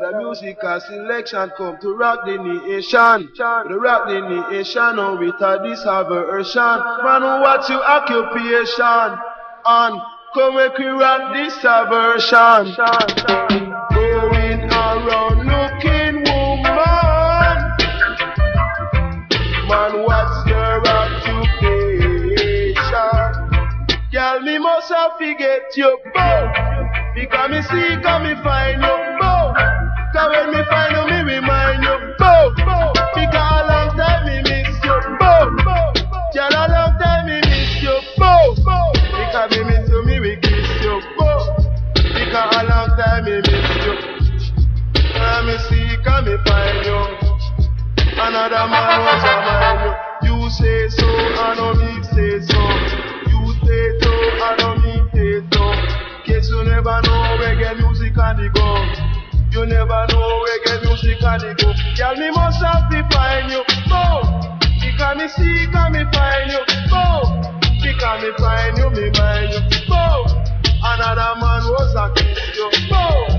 The musical selection come to rock the nation. To rock the nation, oh, with a disversion. Man, what's your occupation? And come make we rock this version. Going around looking woman. Man, what's your occupation? Girl, me must have to get you both. Because me see, cause me find you both. Cause when me find you, me remind you both. Because a long time me miss you both. Girl, a long time me miss you both. Because me miss you, me will kiss you both. Because a long time me miss you. Cause me see, cause me find you. Another man was a mind you. You say so, I know me say so. You say so, I know me say so. Case you never know reggae music and the go. You never know reggae music and the go. Girl, me must have to find you, both. Because me see, cause me find you, both. Because me find you, me mind you, both. Another man was a kiss you, both.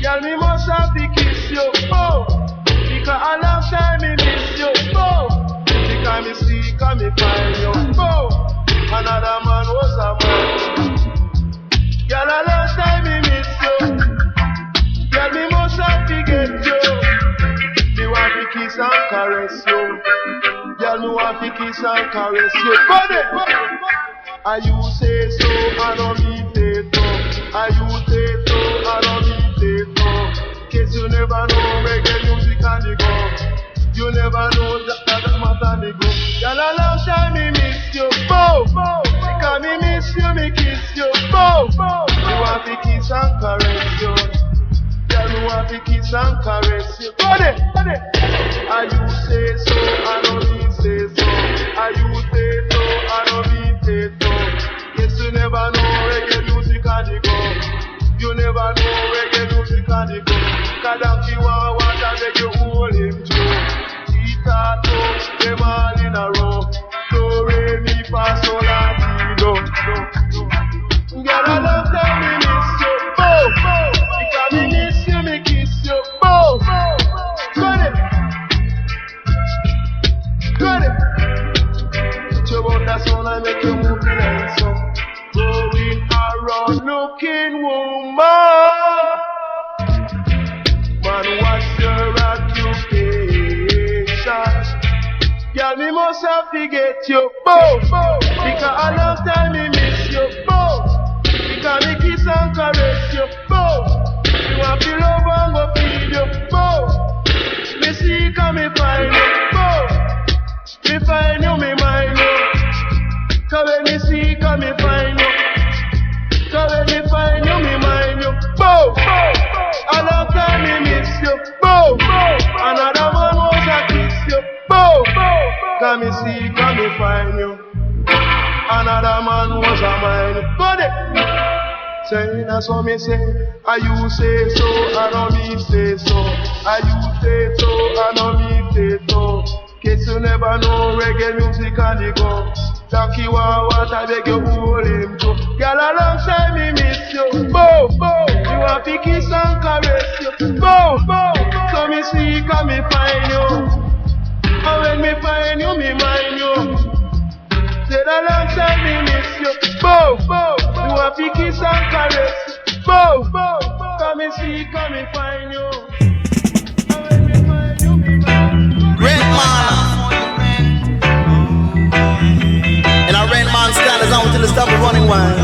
Girl, me must have to kiss you, both. Because a long time me miss you, both. Because me see, cause me find you, both. Another man was a man. Girl, a long time me miss you. Girl, me must have to get you. Me want to kiss and caress you. Girl, me want to kiss and caress you. Buddy! And you say so, I know me say so. And you say so, I know me say so. Case you never know reggae music and the go. You never know that matter and the go. Girl, a long time me miss you, both. Because me miss you, me kiss you, both. You want to kiss and caress you. Girl, me want to kiss and caress you. Buddy! And you say so, I know me say so. And you say so, I know me say so. Yes, you never know reggae music and the go. You never know reggae music and the go. Kadamki want and make you hold him too. Tito, them all in a row. Do, re, mi, fa, sol, la, ti, do. Girl, a long time me miss you, both. Because me miss you, me kiss you, both. Got it. Put your bum that sound and make you move the line, so. Going around looking woman. Man, what's your occupation? Girl, me must have to get you both. Because a long time me miss you both. Because me kiss and caress you both. You want to love and go feed you both. Me see cause me find you both. Me find you, me mind you. Cause when me see cause me find you. Cause when me find you, me mind you both. A long time me miss you both. Another man was a kiss you both. Cause me see cause me find you. Another man was a mine. Got it. Say that's what me say. And you say so, I know me say so. And you say so, I know me say so. Case you never know reggae music and the go. Jackie what I beg you hold him too. Girl, a long time me miss you, both. You want to kiss and caress you, both. So me see, cause me find you. And when me find you, me mind you. Said a long time me miss you, both. You want to kiss and caress you, both. Cause me see, cause me find you. And when me find you, me mind you. Red man. And a red man stand us out till it stop running wild.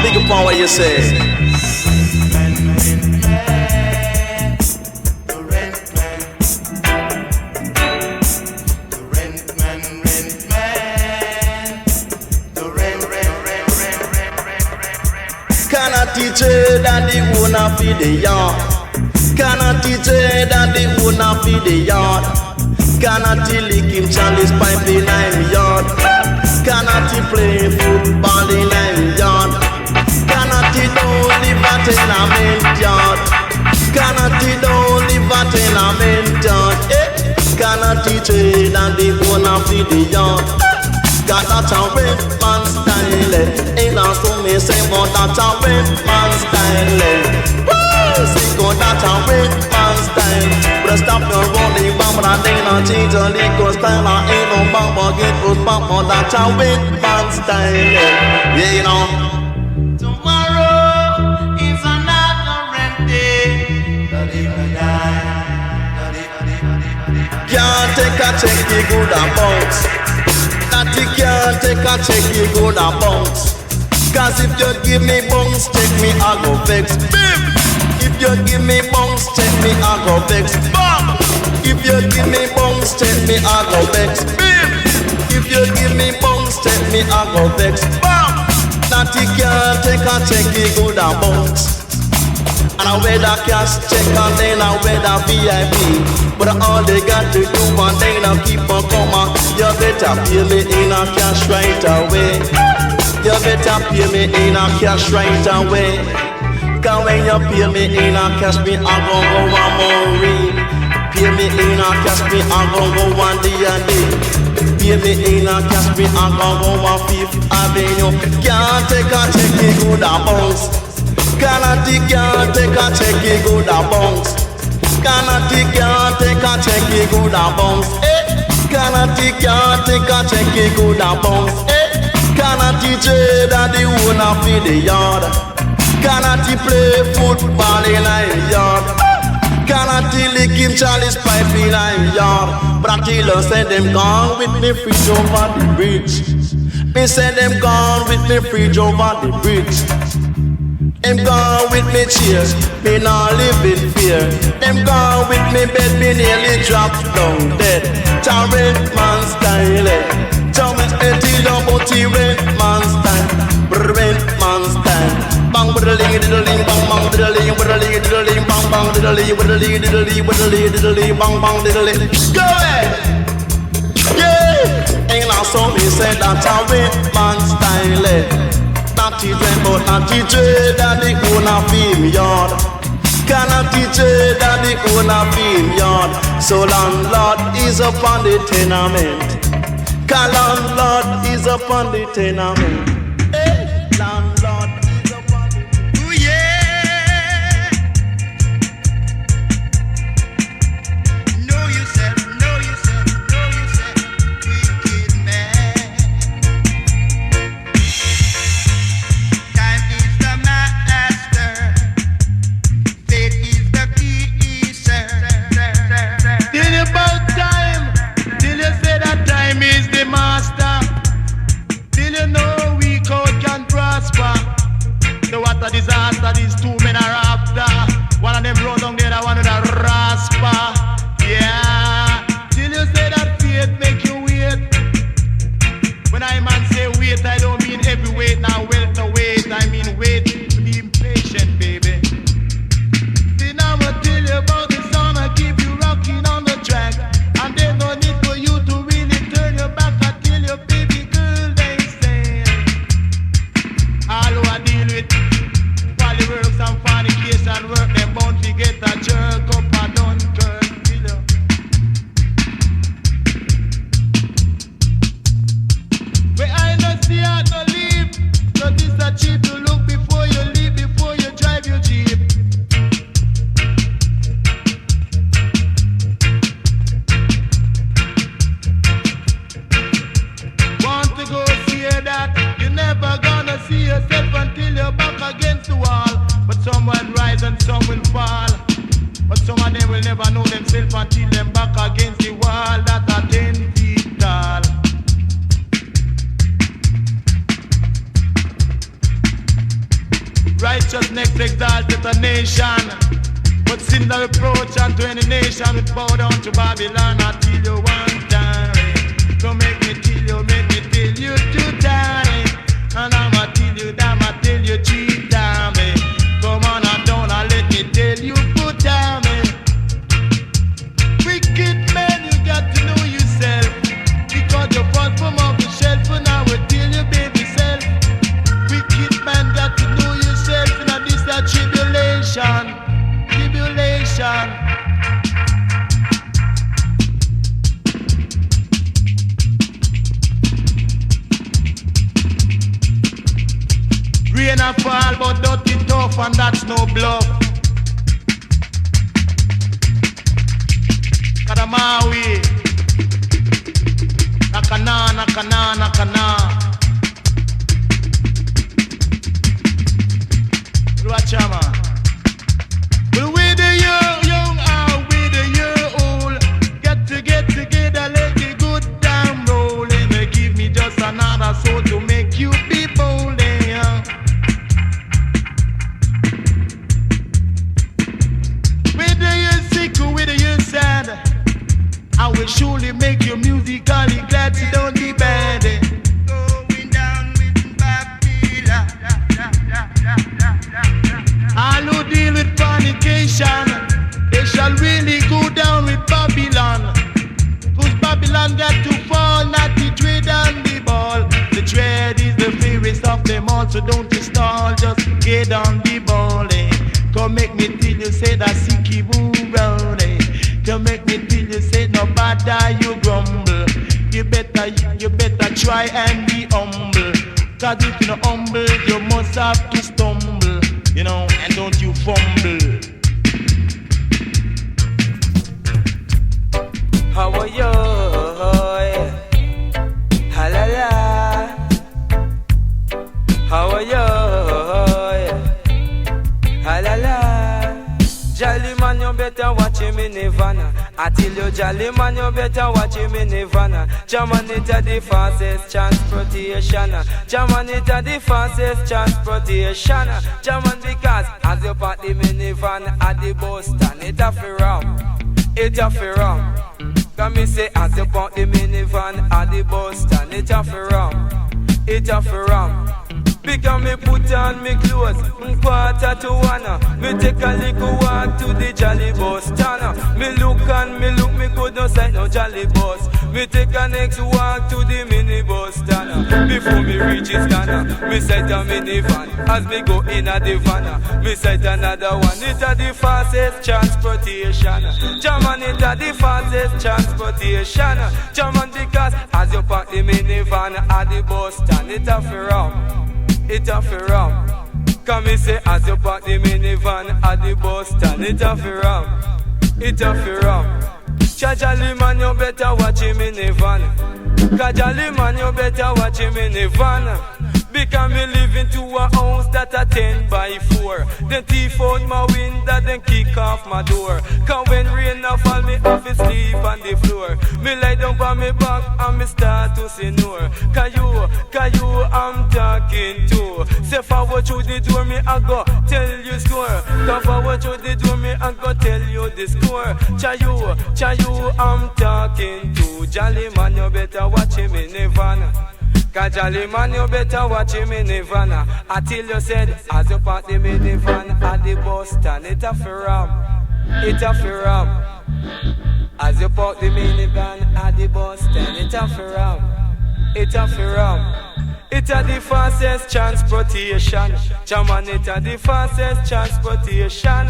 Big up on what you say. Cannot teach it that the owner feed the yard. Cannot teach it that the owner feed the yard. Cannot he lick him Charlie's pipe in him yard. Cannot he play football in him yard. Cannot he don't live at tenement yard. Cannot he don't live at tenement yard. Cannot teach it that the owner feed the yard. Got that a red man style. Ain't also me say but that a red man style. Say go that a red man style. But stop your rolling bumper and then I change a liquor style. I ain't no bumper get those bumper that a red man style. Yeah, you know. Tomorrow is another day. Can't take a check, you good a bounce. Natty can't take a check, you good a bounce. Cause if you give me bounce, check me, I go vex. Bim! If you give me bounce, check me, I go vex. Bam! If you give me bounce, check me, I go vex. Bim! If you give me bounce, check me, I go vex. Bam! Natty can't take a check, you good a bounce. And I wear the cash check and then I wear the VIP. But all they got to do and then I keep on coming. You better pay me in a cash right away. You better pay me in a cash right away. Cause when you pay me in a cash, me I gon' go one more read. Pay me in a cash, me I gon' go one D&D. Pay me in a cash, me I gon' go one Fifth Avenue. Can't take a check, it good a bounce. Canati can't take a check, it good a bounce. Canati can't take a check, it good a bounce. Canati can't take a check, it good a bounce. Canati trade at the owner for the yard. Canati play football in a yard. Canati lick him Charlie's pipe in a yard. But until said them gone with me fridge over the bridge. Me said them gone with me fridge over the bridge. Them gone with me cheers, me not live in fear. Them gone with me bed, me nearly dropped down dead. Red man style, tell me till your body red man style, red man style. Bang diddly diddly, bang bang diddly, diddly diddly, bang bang diddly, diddly diddly, diddly diddly, bang bang diddly. Go ahead, yeah. Ain't now so me say that a red man style. Not teach but not teach that the owner film yard. Cannot teach that the owner film yard. So landlord is up on the tenement. Cause landlord is up on the tenement. Hey, landlord is up on the tenement. Ooh yeah. Know yourself, know yourself, know yourself, wicked man. Disaster, these two men are after. One of them roll down there, one of the rasper. Yeah, till you say that faith make you wait. When I man say wait, I don't mean every wait, now well to wait. I mean wait, be patient, baby. See now I'ma tell you about the song, I keep you rocking on the track. And there's no need for you to really turn your back until your baby girl they say. All who I deal with works and fornication work, them bound to get a jerk up and Dunkirk killer. Where I no see how to leave, so this a cheap to look before you leave, before you drive your Jeep. Want to go see that? You're never gonna see yourself until you're back against the wall. But some will rise and some will fall. But some of them will never know themselves until them back against the wall that are 10 feet tall. Righteousness exalted a nation, but sin the reproach unto any nation would bow down to Babylon until you one time. So make me tell you to die. And I'ma tell you, I'ma tell you, cheat down me. Come on and down and let me tell you, put down me. Wicked man, you got to know yourself. Because you fall from off the shelf, and I will tell you, baby self. Wicked man, got to know yourself. And this a tribulation, tribulation. and that's no bluff. Kadamawi, nakana, nakana, nakana. Watch out, man. Well, we the young, and we the year old. Get together, let the good time roll. And they give me just another soul to make you be bold. Yeah. With the year sick, with the year sad, I will surely make you musically glad. So don't be bad. Going down with Babylon. All who deal with fornication, they shall really go down with Babylon. Cause Babylon got to fall, not the dread and the ball. The dread is the fairest of them all, so don't you stall, just get on the ball. Eh. Come make me till you say that sicky boo round. Eh. Come make me till you say no bother you grumble. You better try and be humble. Cause if you're not humble, you must have to stumble. You know, and don't you fumble. How are you? Ha la la. How are you? Ha la la. Jolly man, you better watch him in Nirvana. I tell you, jolly man, you better watch him in Nirvana. German it the fastest transportation. German it the fastest transportation. German because as you park the minivan at the bus stand, it a fi ram, it a fi ram. Can me say as you park the minivan at the bus stand, it a fi ram, it a fi ram. Because me put on me clothes, 1:45. Me take a little walk to the jolly bus stand. Me look, me could not sight no jolly bus. Me take a next walk to the mini bus stand. Before me reach the stand, me sight a minivan. As me go in a the van, me sight another one. It a the fastest transportation. German it a the fastest transportation. German because as you park the minivan at the bus stand, it a fi ram, it a fi ram. Come me say as you park the minivan at the bus stand, it a fi ram, it a fi ram. Jolly man, you better watch him in the van. Jolly man, you better watch him in the van. Because me live into a house that a 10 by 4. Then thief out my window, then kick off my door. Cause when rain a fall, me have to sleep on the floor. Me lie down on me back and me start to snore. Cause you I'm talking to. Say forward through the door, me I go tell you score. Cause forward through the door, me I go tell you the score. Cha you I'm talking to. Jolly man, you better watch him in Nirvana. Cause jolly man, you better watch him in Nirvana. Until you said, as you park the minivan at the bus stand, it a fi ram, it a fi ram. As you park the minivan at the bus stand, it a fi ram, it a fi ram. It a the fastest transportation. German, it a the fastest transportation.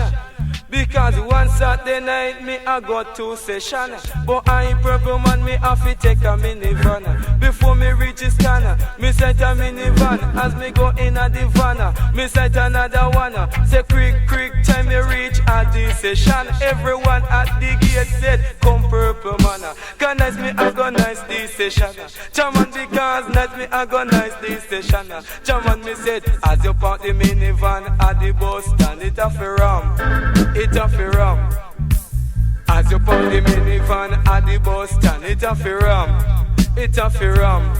Because one Saturday night me I got 2 sessions. But I ain't purple man, me have to take a minivan. Before me reach the scanner, me set a minivan. As me go in a the van, me set another one. Say quick time me reach at the session. Everyone at the gate said, come purple man. Cause nice me organize the session. German because nice me organize the session. German me said, as you park the minivan at the bus stand, it a fi ram, it a fi ram. As you park the minivan at the bus stand, it a fi ram, it a fi ram.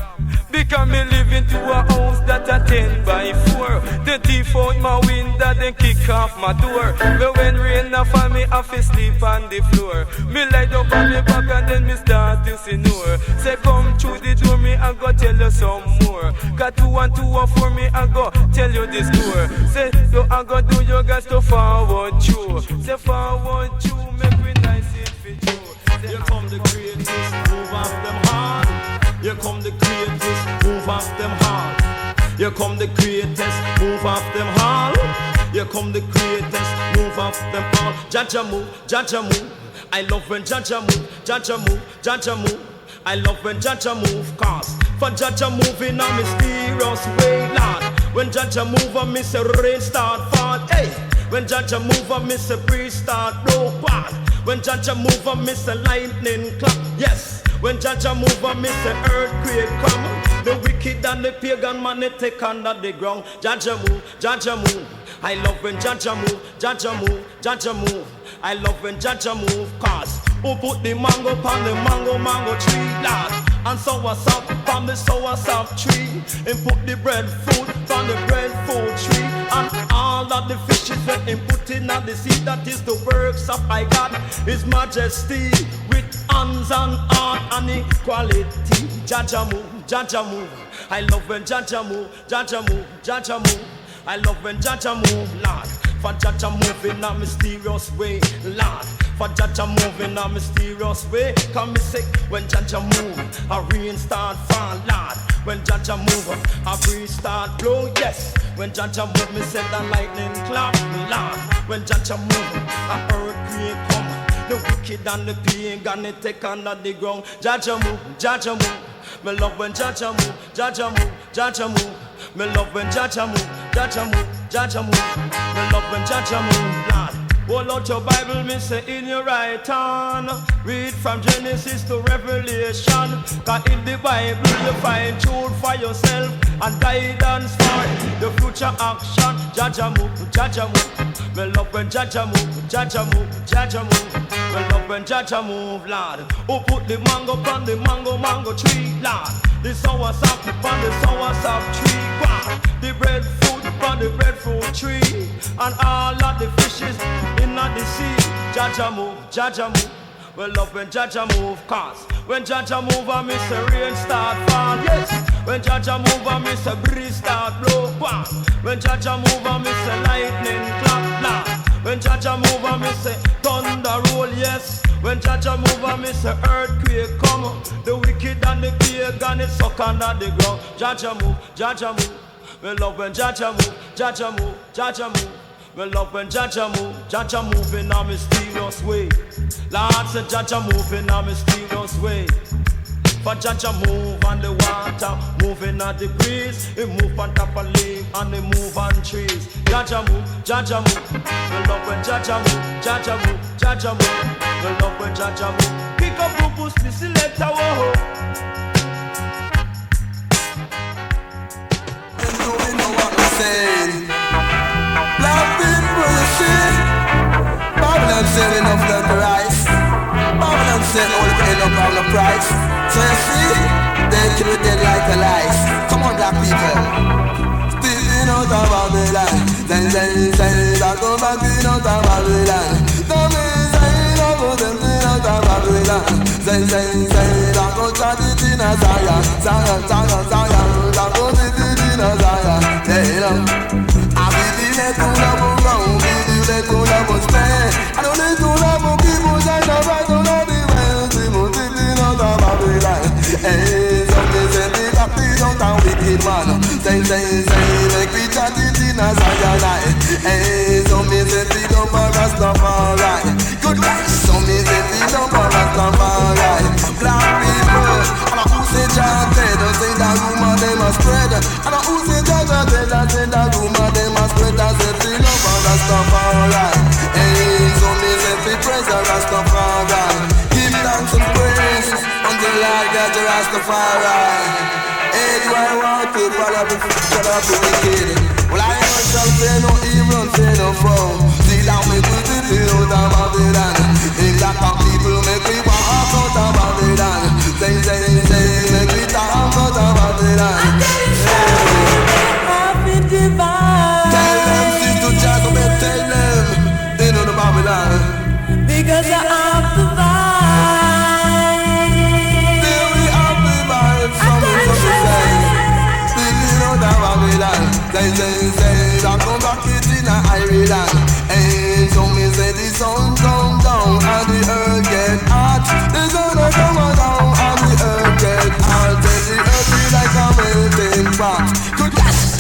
Because me live into a house that a 10 by 4. The thief out my window, then kick off my door. But when rain a fall, me have to sleep on the floor. Me lie down on me back and then me start to snore. Say come through the door, me I go tell you some more. Got 2 and 2 and 4, me I go tell you the score. Say you I go do your guys to forward through. Say forward through, make me nice it for you. Here come the greatest, move off them hard. Here come the greatest, move off them hard. Here come the greatest, move off them hard. Here come the greatest, move off them all. Jaja move, Jaja move. I love when Jaja move, Jaja move, Jaja move. I love when Jaja move, cause for Jaja move in a mysterious way, Lord. When Jaja move, I miss a rain start fall. Hey, When Jaja move, I miss a breeze start blow back. When Jaja move, I miss a lightning clap. Yes. When Jaja move, I miss a earthquake come. The wicked and the pagan man they take under the ground. Jaja move, Jaja move. I love when Jaja move, Jaja move, Jaja move. I love when Jaja move, cause who put the mango on the mango tree, lad? And sour sap on the sour sap tree. And put the breadfruit on the breadfruit tree. And all of the fishes that him put in at the sea. That is the works of my God, His Majesty. With hands and heart and equality. Jaja move, Jaja move. I love when Jaja move, Jaja move, Jaja move. I love when Jaja move, Lord. For Jaja move in a mysterious way, Lord. For Jaja move in a mysterious way. Come me sick when Jaja move, a rain start fall, Lord. When Jaja move, a breeze start blow, yes. When Jaja move, me send a lightning clap, Lord. When Jaja move, a earthquake come. The wicked and the pagan they take under the ground. Jaja move, Jaja move. Me love when Jaja move, Jaja move, Jaja move. Me love when Jaja move, Jaja move, Jaja move. Me love when Jaja move, Lord. Hold out your Bible, me say in your right hand. Read from Genesis to Revelation. Cause in the Bible you find truth for yourself and guidance for the future action. Jaja move, Jaja move. Me love when Jaja move, Jaja move, Jaja move. Me love when Jaja move, Lord. Who put the mango on the mango tree, Lord? The sour sap on the sour sap tree, wow. The breadfruit on the breadfruit tree. And all of the fishes in the sea. Jaja move, Jaja move. We love when Jaja move, cause when Jaja move, I miss a rain start fall, yes. When Jaja move, I miss a breeze start blow, wow. When Jaja move, I miss a lightning clap, nah. When Jaja move, I miss a thunder roll, yes. When Jaja move, I miss a earthquake come. The wicked and the pagan it suck under the ground. Jaja move, Jaja move. We love when Jaja move, Jaja move, Jaja move. We love when Jaja move in a mysterious way. Lord said Jaja move in a mysterious way. For Jaja move on the water, move in a the breeze. He move on top of leaf and he move on trees. Jaja move, Jaja move. We love when Jaja move, Jaja move, Jaja move. We love when Jaja move. Pick up books, listen letter, whoa. You know what I'm saying? Black people, you see, Babylon said enough than the rice. Babylon said all the end up on the price. So you see, they kill it dead like a lice. Come on, black people. Stealing out of Babylon. Then I go back in out of Babylon. Don't be saying I go stealing out of Babylon. Then I go start it in a Zion. Zion. I go sit it in a Zion. Hey, I believe that you love me wrong, believe that you love me spend. I don't need to love me people that don't right to love me well. See me sitting out of Babylon. Hey, something say me got me out a wicked man. Say, make me chat it in a Zion. Hey, something say me don't want Rastafari. Good life, something say me don't want Rastafari. Black people, and who say Jah dead, say that rumor they must spread. And who say Jah dead, say that rumor they must spread. I say the love of Rastafari. Hey, so me say the praise of Rastafari. Give thanks and praise until Lord God the Rastafari. Hey, do I want to follow the future of the wicked? Well, I shall say no evil, say no foe. See that me put it out of Babylon. In that people make me walk out of Babylon. Say, make me talk out of Babylon. Tell them, sister Jacob, tell them, they know the Babylon. Because I have the vibe. There we have the vibe, someone to say. Speaking out of Babylon. Say, I come back it in a Ireland. And so me say the sun come down and the earth get hot. The sun come down and the earth get hot. Say the earth is like a melting pot.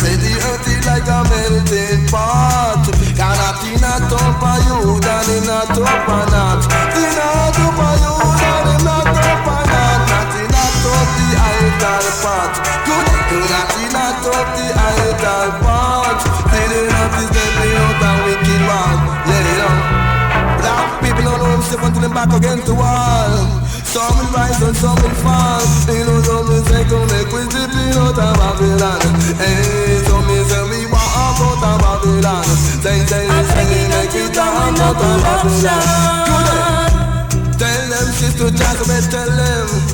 Say the earth is like a melting pot. Cannot in a top of you, than in a top of not. In a top of you, than in a top of not. Not in a top the idol pot. Not in a top the idol pot. Feeling up is the out and wicked one. back against the wall. Some will rise and some will fall. You know some will say to make we dip out of Babylon. Hey, some will say we walk out of Babylon. Say make we talk out of Babylon. Tell them sister Jacobet, tell them